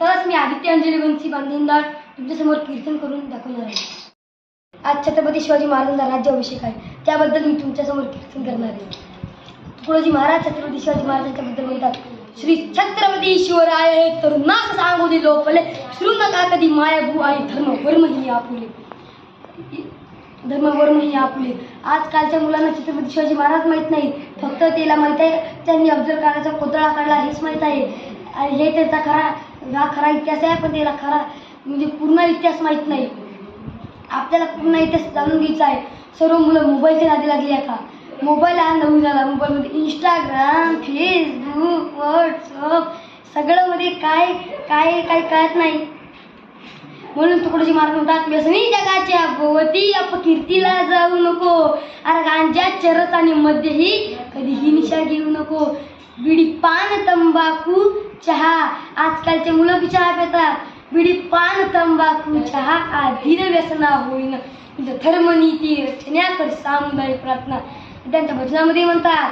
तरच मी आदित्य अंजली बंसी बांधींदाळ तुमच्यासमोर कीर्तन करून दाखवणार आहे. आज छत्रपती शिवाजी महाराजांचा राज्याभिषेक आहे, त्याबद्दल मी तुमच्यासमोर कीर्तन करणार आहे. तुकडोजी महाराज छत्रपती शिवाजी महाराजांच्याबद्दल म्हणतात, श्री छत्रपती शिवराय हे तरुणास सांगू दे लोपले, श्रू नका कधी मायाभू आणि धर्म वर्मही आपुले. आजकालच्या मुलांना छत्रपती शिवाजी महाराज माहीत नाही, फक्त त्याला माहीत आहे त्यांनी अफजल खानाचा पुतळा काढला हेच माहीत आहे. हे त्याचा खरा इतिहास आहे, पण त्याला खरा म्हणजे पूर्ण इतिहास माहीत नाही. आपल्याला पूर्ण इतिहास जाणून घ्यायचा आहे. सर्व मुलं मोबाईलच्या नादी लागली आहे का? मोबाईल हा नवीन झाला. मोबाईलमध्ये इंस्टाग्राम, फेसबुक, व्हॉट्सअप सगळं मध्ये काय काय काय कळत नाही. म्हणून तुकडोजी महाराज म्हणतात, व्यसनी जगाच्या भोवती अपकीर्तीला जाऊ नको. अरे गांजा, चरस आणि मध्यही कधीही निशा घेऊ नको. बिडी, पान, तंबाखू, चहा. आजकालचे मुलं बी चहा पितात. बिडी, पान, तंबाखू, चहा आधीर व्यसना होईन. धर्मनीती रचण्याकर सामुदायिक प्रार्थना. त्यांच्या भजनामध्ये म्हणतात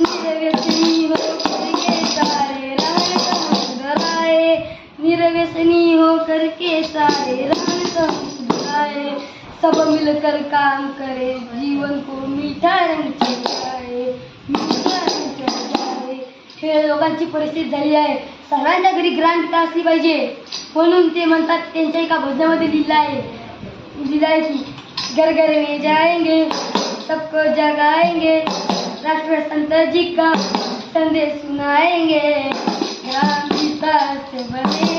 निर्व्यसनी हो करके सारे रान समुद्राए, निर्व्यसनी हो करके सारे रान समुद्राए, सब मिलकर काम करे जीवन को मीठा रंग चढ़ाए, मीठा रंग चढ़ाए. हे लोकांची परिस्थिती झाली आहे. सर्वांच्या घरी ग्रांट असली पाहिजे, म्हणून ते म्हणतात, त्यांच्या एका भजनामध्ये लिहिलं आहे की घर घर में जाएंगे सबको जगाएंगे, राष्ट्र संत जी का संदेश सुनाएंगे, ग्राम विकास से बने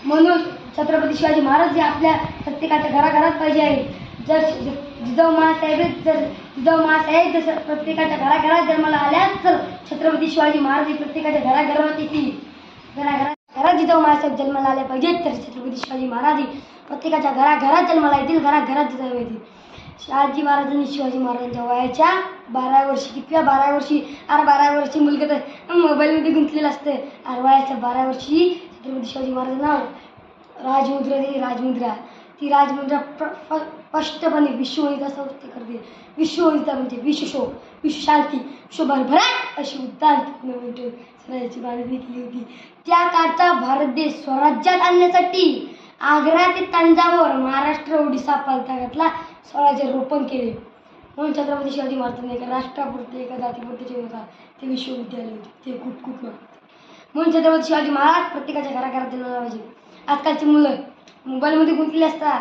म्हणून छत्रपती शिवाजी महाराज हे आपल्या प्रत्येकाच्या घराघरात पाहिजे आहे. जर जिजाऊ माँसाहेब जर प्रत्येकाच्या घराघरात जन्माला आल्यास तर छत्रपती शिवाजी महाराज हे प्रत्येकाच्या घराघरात येतील. घराघरात जिजाऊ माँसाहेब जन्माला आल्या पाहिजेत तर छत्रपती शिवाजी महाराज हे प्रत्येकाच्या घराघरात जन्माला येतील, घराघरात जिजाऊ येतील. शहाजी महाराजांनी शिवाजी महाराजांच्या वयाच्या 12व्या वर्षी 12व्या वर्षी मुलगा तर मोबाईलमध्ये गुंतलेलं असतं. वयाच्या 12व्या वर्षी छत्रपती शिवाजी महाराजांना राजमुद्रा ती राजमुद्रा स्पष्टपणे विश्ववनिता संस्थे करते. विश्ववनिता म्हणजे विश्वशोक, विश्वशांती, विश्वभरभराट अशी उद्दांत स्वराज्याची बांधणी केली होती. त्या काळचा भारत देश स्वराज्यात आणण्यासाठी आग्रा ते तंजावर, महाराष्ट्र, ओडिसा प्रांतातला स्वराज्य रोपण केले. म्हणून छत्रपती शिवाजी महाराजांनी एका राष्ट्रापुरते, एका जातीपुरते होता ते विश्वविद्यालय होते, ते खूप म्हणून छत्रपती शिवाजी महाराज प्रत्येकाच्या घराघरात जन्माला पाहिजे. आजकालची मुलं मोबाईलमध्ये गुंतलेले असतात.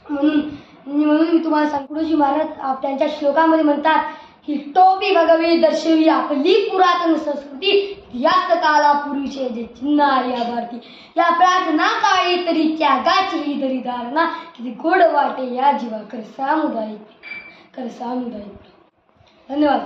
म्हणून मी तुम्हाला सांगतो, तुकडोजी महाराज त्यांच्या श्लोकामध्ये म्हणतात की टोपी भगवे दर्शवी आपली पुरातन संस्कृती, यास्त कालापूर्वीचे जे चिन्ह या भारती, या प्रार्थना काळी तरी त्यागाची ही दरी धारणा, किती गोड वाटे या जीवा कर सामुदायिक. धन्यवाद.